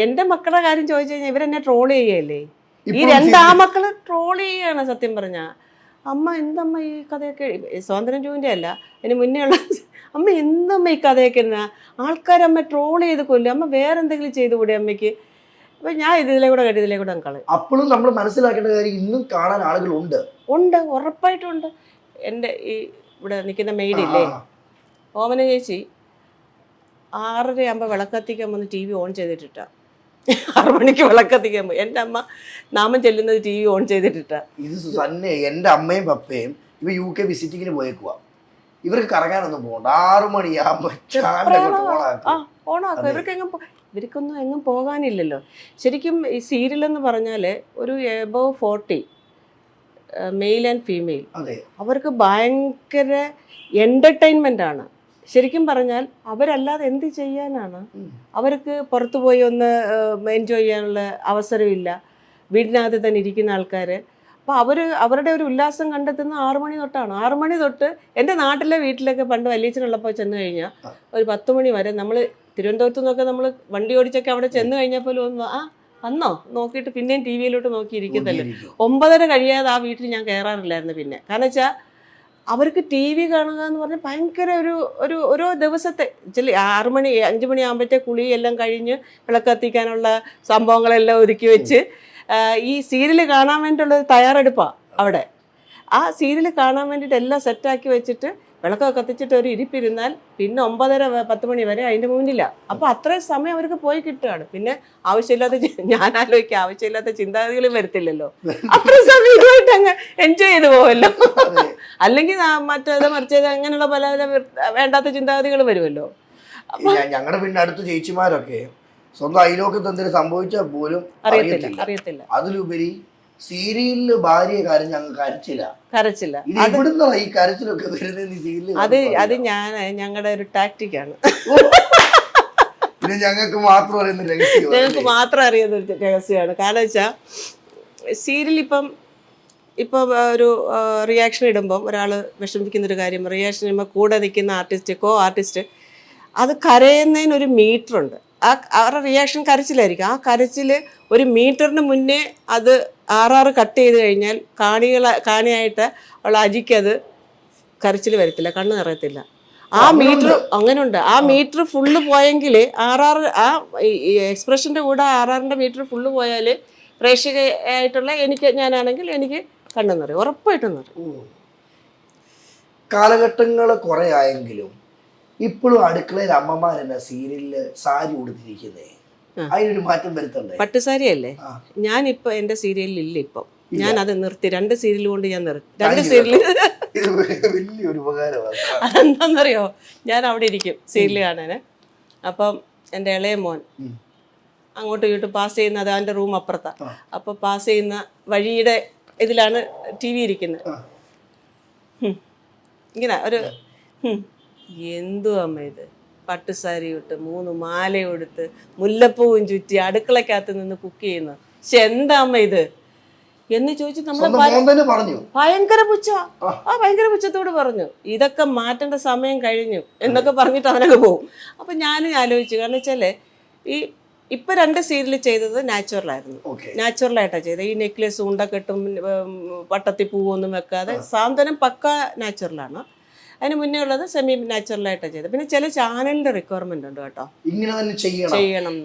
എന്റെ മക്കളുടെ കാര്യം ചോദിച്ചു കഴിഞ്ഞാൽ ഇവരെന്നെ ട്രോൾ ചെയ്യല്ലേ. ഈ 2 ആമക്കള് ട്രോൾ ചെയ്യാണ് സത്യം പറഞ്ഞാ. അമ്മ എന്തമ്മ ഈ കഥയൊക്കെ സ്വാതന്ത്ര്യം ടൂവിൻ്റെ അല്ല അതിന് മുന്നേ ഉള്ള അമ്മ എന്തമ്മ ഈ കഥയൊക്കെ എന്നാ ആൾക്കാരമ്മ ട്രോൾ ചെയ്ത് കൊല്ലും, അമ്മ വേറെ എന്തെങ്കിലും ചെയ്തു കൂടെ അമ്മയ്ക്ക്. അപ്പം ഞാൻ ഇതിലെ കൂടെ കേട്ട് ഇതിലെ കൂടെ കളയും. അപ്പോഴും നമ്മൾ മനസ്സിലാക്കേണ്ട കാര്യം ഇന്നും കാണാൻ ആളുകളുണ്ട്. ഉണ്ട്, ഉറപ്പായിട്ടും ഉണ്ട്. എൻ്റെ ഈ ഇവിടെ നിൽക്കുന്ന മെയ്ഡില്ലേ ഓമന ചേച്ചി 6:30 വിളക്കത്തിക്കാൻ വന്ന് TV ഓൺ ചെയ്തിട്ടിട്ടാ. 6 മണിക്ക് വിളക്കത്തിക്കാൻ പോയി. എൻ്റെ അമ്മ നാമം ചെല്ലുന്നത് TV ഓൺ ചെയ്തിട്ടിട്ടാ. ഇത് തന്നെ എൻ്റെ അമ്മയും പപ്പയും ഇവ UK വിസിറ്റിങ്ങിന് പോയേക്കുവാ. ഇവർക്ക് കറങ്ങാനൊന്നും പോകണ്ട, 6 മണിയാകുമ്പോൾ ഓണാക്കും. ഇവർക്കൊന്നും എങ്ങും പോകാനില്ലല്ലോ. ശരിക്കും ഈ സീരിയലെന്ന് പറഞ്ഞാൽ ഒരു എബവ് 40 മെയിൽ ആൻഡ് ഫീമെയിൽ, അവർക്ക് ഭയങ്കര എൻ്റർടൈൻമെൻ്റ് ആണ്. ശരിക്കും പറഞ്ഞാൽ അവരല്ലാതെ എന്ത് ചെയ്യാനാണ്? അവർക്ക് പുറത്തു പോയി ഒന്ന് എൻജോയ് ചെയ്യാനുള്ള അവസരമില്ല, വീടിനകത്ത് തന്നെ ഇരിക്കുന്ന ആൾക്കാർ. അപ്പോൾ അവരുടെ ഒരു ഉല്ലാസം കണ്ടെത്തുന്ന 6 മണി തൊട്ടാണ്. 6 മണി തൊട്ട് എൻ്റെ നാട്ടിലെ വീട്ടിലൊക്കെ പണ്ട് വലിയച്ഛനുള്ളപ്പോൾ ചെന്ന് കഴിഞ്ഞാൽ ഒരു 10 മണി വരെ നമ്മൾ തിരുവനന്തപുരത്ത് നിന്നൊക്കെ നമ്മൾ വണ്ടി ഓടിച്ചൊക്കെ അവിടെ ചെന്ന് കഴിഞ്ഞാൽ പോലും ഒന്ന് വന്നോ നോക്കിയിട്ട് പിന്നെയും TV യിലോട്ട് നോക്കിയിരിക്കത്തല്ലേ. 9:30 കഴിയാതെ ആ വീട്ടിൽ ഞാൻ കയറാറില്ലായിരുന്നു പിന്നെ. കാരണം വെച്ചാൽ അവർക്ക് TV കാണുക എന്ന് പറഞ്ഞാൽ ഭയങ്കര ഓരോ ദിവസത്തെ 6 മണി 5 മണി ആകുമ്പോഴത്തെ കുളി എല്ലാം കഴിഞ്ഞ് വിളക്കത്തിക്കാനുള്ള സംഭവങ്ങളെല്ലാം ഒരുക്കി വെച്ച് ഈ സീരിയൽ കാണാൻ വേണ്ടിയിട്ടുള്ള ഒരു തയ്യാറെടുപ്പാണ് അവിടെ. ആ സീരിയൽ കാണാൻ വേണ്ടിയിട്ട് എല്ലാം സെറ്റാക്കി വെച്ചിട്ട് വിളക്കൊക്കെ കത്തിച്ചിട്ട് ഒരു ഇരിപ്പിരുന്നാൽ പിന്നെ 9:30-10 മണി വരെ അതിൻ്റെ മുന്നിലാണ്. അപ്പോൾ അത്രയും സമയം അവർക്ക് പോയി കിട്ടുകയാണ്. പിന്നെ ആവശ്യമില്ലാത്ത ഞാൻ ആലോചിക്കുക ആവശ്യമില്ലാത്ത ചിന്താഗതികൾ വരത്തില്ലല്ലോ, അത്രയും സമയമായിട്ട് അങ്ങ് എൻജോയ് ചെയ്ത് പോവല്ലോ. അല്ലെങ്കിൽ മറ്റേത് മറിച്ചത് അങ്ങനെയുള്ള പല വേണ്ടാത്ത ചിന്താഗതികൾ വരുമല്ലോ. ഞങ്ങളുടെ പിന്നെ അടുത്ത ചേച്ചിമാരൊക്കെ സ്വന്തം അയലോക്കത്ത് എന്തെങ്കിലും സംഭവിച്ചാൽ പോലും അറിയത്തില്ല. അതിലുപരി സീരിയലില് ഭാര്യ കാര്യം ഞങ്ങൾ കരച്ചില്ല. ഇത് എവിടുന്നാണ് ഈ കരച്ചിലൊക്കെ വരുന്നത്? അത് ഞങ്ങളുടെ ഒരു ടാക്ടിക്കാണ്. പിന്നെ ഞങ്ങൾക്ക് മാത്രം അറിയുന്ന രഹസ്യം, ഞങ്ങൾക്ക് മാത്രം അറിയുന്ന ഒരു രഹസ്യമാണ്. കാരണം വെച്ചാൽ സീരിയൽ ഇപ്പം ഒരു റിയാക്ഷൻ ഇടുമ്പം ഒരാൾ വിഷമിക്കുന്നൊരു കാര്യം റിയാക്ഷൻ ഇടുമ്പോൾ കൂടെ നിൽക്കുന്ന ആർട്ടിസ്റ്റ് അത് കരയുന്നതിനൊരു മീറ്ററുണ്ട്. അവരുടെ റിയാക്ഷൻ കരച്ചിലായിരിക്കും. ആ കരച്ചിൽ ഒരു മീറ്ററിന് മുന്നേ അത് RR കട്ട് ചെയ്ത് കഴിഞ്ഞാൽ കാണിയായിട്ട് ഉള്ള അജിക്കത് കരച്ചിൽ വരത്തില്ല, കണ്ണ് നിറയത്തില്ല. ആ മീറ്റർ അങ്ങനെയുണ്ട്. ആ മീറ്റർ ഫുള്ള് പോയെങ്കിൽ RR ആ എക്സ്പ്രഷൻ്റെ കൂടെ RRൻ്റെ മീറ്റർ ഫുള്ള് പോയാൽ പ്രേക്ഷകയായിട്ടുള്ള ഞാനാണെങ്കിൽ എനിക്ക് കണ്ണ് നിറയും, ഉറപ്പായിട്ടും നിറയും. കാലഘട്ടങ്ങൾ കുറേ ആയെങ്കിലും ഇപ്പോഴും അടുക്കളയിൽ അമ്മമാരെന്നെ സീരിയലില് സാരി ഉടുത്തിരിക്കുന്നേ, അതിനൊരു മാറ്റം വരുത്തണ്ടേ? പട്ടുസാരി അല്ലേ? ഞാനിപ്പോൾ എൻ്റെ സീരിയലിൽ ഇല്ല. ഇപ്പം ഞാൻ അത് നിർത്തി. 2 സീരിയൽ കൊണ്ട് ഞാൻ നിർത്തി. 2 സീരിയൽ വലിയൊരു ഉപകാരമാണ്. അതെന്താണെന്നറിയോ, ഞാൻ അവിടെ ഇരിക്കും സീരിയൽ കാണാൻ. അപ്പം എൻ്റെ ഇളയ മോൻ അങ്ങോട്ടും ഇങ്ങോട്ടും പാസ് ചെയ്യുന്നത്, അവൻ്റെ റൂം അപ്പുറത്താണ്. അപ്പോൾ പാസ് ചെയ്യുന്ന വഴിയുടെ ഇതിലാണ് TV ഇരിക്കുന്നത്. ഇങ്ങനെ ഒരു എന്തു അമ്മ ഇത്, പട്ടുസാരി ഇട്ട് 3 മാലയും എടുത്ത് മുല്ലപ്പൂവും ചുറ്റി അടുക്കളക്കകത്ത് നിന്ന് കുക്ക് ചെയ്യുന്നു, പക്ഷെ എന്താ അമ്മ ഇത് എന്ന് ചോദിച്ചു. നമ്മൾ ഭയങ്കര ഭയങ്കര പുച്ഛത്തോട് പറഞ്ഞു, ഇതൊക്കെ മാറ്റേണ്ട സമയം കഴിഞ്ഞു എന്നൊക്കെ പറഞ്ഞിട്ട് അവനൊക്കെ പോകും. അപ്പം ഞാനും ആലോചിച്ചു. കാരണം വെച്ചാൽ ഇപ്പം 2 സീരിയൽ ചെയ്തത് നാച്ചുറലായിട്ടാണ് ചെയ്തത്. ഈ നെക്ലേസ് ഉണ്ടക്കെട്ടും വട്ടത്തി പൂവൊന്നും വെക്കാതെ സാന്ത്വനം പക്ക നാച്ചുറലാണ്. അതിന് മുന്നേ ഉള്ളത് സെമി നാച്ചുറലായിട്ടാണ് ചെയ്തത്. പിന്നെ ചില ചാനലിൻ്റെ റിക്വയർമെൻ്റ് ഉണ്ട് കേട്ടോ, ചെയ്യണം.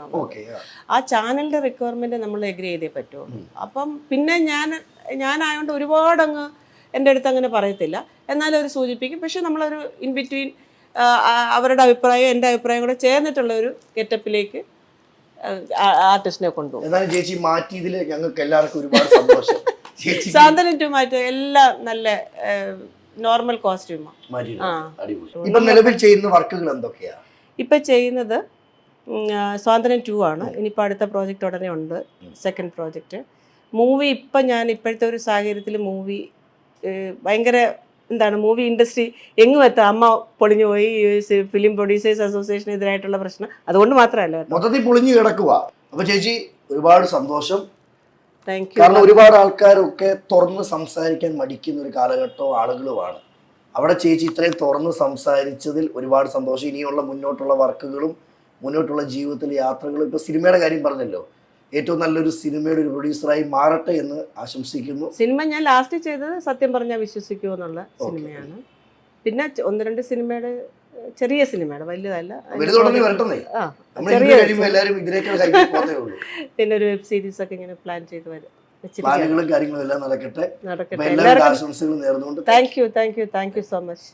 ആ ചാനലിൻ്റെ റിക്വയർമെൻറ്റ് നമ്മൾ എഗ്രി ചെയ്തേ പറ്റുള്ളൂ. അപ്പം പിന്നെ ഞാനായതുകൊണ്ട് ഒരുപാട് അങ്ങ് എൻ്റെ അടുത്ത് അങ്ങനെ പറയത്തില്ല, എന്നാലും അവർ സൂചിപ്പിക്കും. പക്ഷെ നമ്മളൊരു ഇൻ ബിറ്റ്വീൻ അവരുടെ അഭിപ്രായം എൻ്റെ അഭിപ്രായം കൂടെ ചേർന്നിട്ടുള്ള ഒരു ഗെറ്റപ്പിലേക്ക് ആർട്ടിസ്റ്റിനെ കൊണ്ടുപോകും. ചേച്ചി മാറ്റിയതിൽ ഞങ്ങൾക്ക് എല്ലാവർക്കും ഒരുപാട് സന്തോഷം. സാന്ത്വനം ടു മാറ്റി എല്ലാം നല്ല നോർമൽ കോസ്റ്റ്യൂമാണ്. നിലവിൽ ചെയ്യുന്ന വർക്കുകൾ എന്തൊക്കെയാ? ഇപ്പം ചെയ്യുന്നത് സ്വാതന്ത്ര്യം 2 ആണ്. ഇനിയിപ്പോൾ അടുത്ത പ്രോജക്റ്റ് ഉടനെ ഉണ്ട്, സെക്കൻഡ് പ്രോജക്റ്റ്. മൂവി ഇപ്പം ഞാൻ ഇപ്പോഴത്തെ ഒരു സാഹചര്യത്തിൽ മൂവി ഭയങ്കര മൂവി ഇൻഡസ്ട്രി എങ്ങും എത്താം. അമ്മ പൊളിഞ്ഞു പോയി, ഫിലിം പ്രൊഡ്യൂസേഴ്സ് അസോസിയേഷൻ എതിരായിട്ടുള്ള പ്രശ്നം, അതുകൊണ്ട് മാത്രമല്ല മൊത്തത്തിൽ പൊളിഞ്ഞു കിടക്കുക. അപ്പോൾ ചേച്ചി ഒരുപാട് സന്തോഷം. Thank you. കാരണം ഒരുപാട് ആൾക്കാരൊക്കെ തുറന്ന് സംസാരിക്കാൻ മടിക്കുന്ന ഒരു കാലഘട്ടവും ആളുകളുമാണ്. അവിടെ ചേച്ചി ഇത്രയും തുറന്ന് സംസാരിച്ചതിൽ ഒരുപാട് സന്തോഷം. ഇനിയുള്ള മുന്നോട്ടുള്ള വർക്കുകളും മുന്നോട്ടുള്ള ജീവിതത്തിലെ യാത്രകളും, ഇപ്പോൾ സിനിമയുടെ കാര്യം പറഞ്ഞല്ലോ, ഏറ്റവും നല്ലൊരു സിനിമയുടെ ഒരു പ്രൊഡ്യൂസറായി മാറട്ടെ എന്ന് ആശംസിക്കുന്നു. സിനിമ ഞാൻ ലാസ്റ്റ് ചെയ്തത് സത്യം പറഞ്ഞാൽ വിശ്വസിക്കുമോ എന്നുള്ള സിനിമയാണ്. പിന്നെ 1-2 സിനിമയുടെ ചെറിയ സിനിമയുടെ, വലുതല്ല, വലുതുടനെ വരട്ടെ. ആ നമ്മൾ ചെറിയ കഴിയുമ്പോൾ എല്ലാവരും ഇതിനേക്കാൾ കഴിഞ്ഞു പോകത്തേ ഉള്ളൂ. പിന്നെ ഒരു വെബ് സീരീസ് ഒക്കെ ഇങ്ങനെ പ്ലാൻ ചെയ്ത് വരും. പ്ലാനുകളും കാര്യങ്ങളും എല്ലാം നടക്കട്ടെ. നടക്കട്ടെ. എല്ലാവരും ആശംസകൾ നേർന്നുകൊണ്ട് താങ്ക് യു സോ മച്ച്.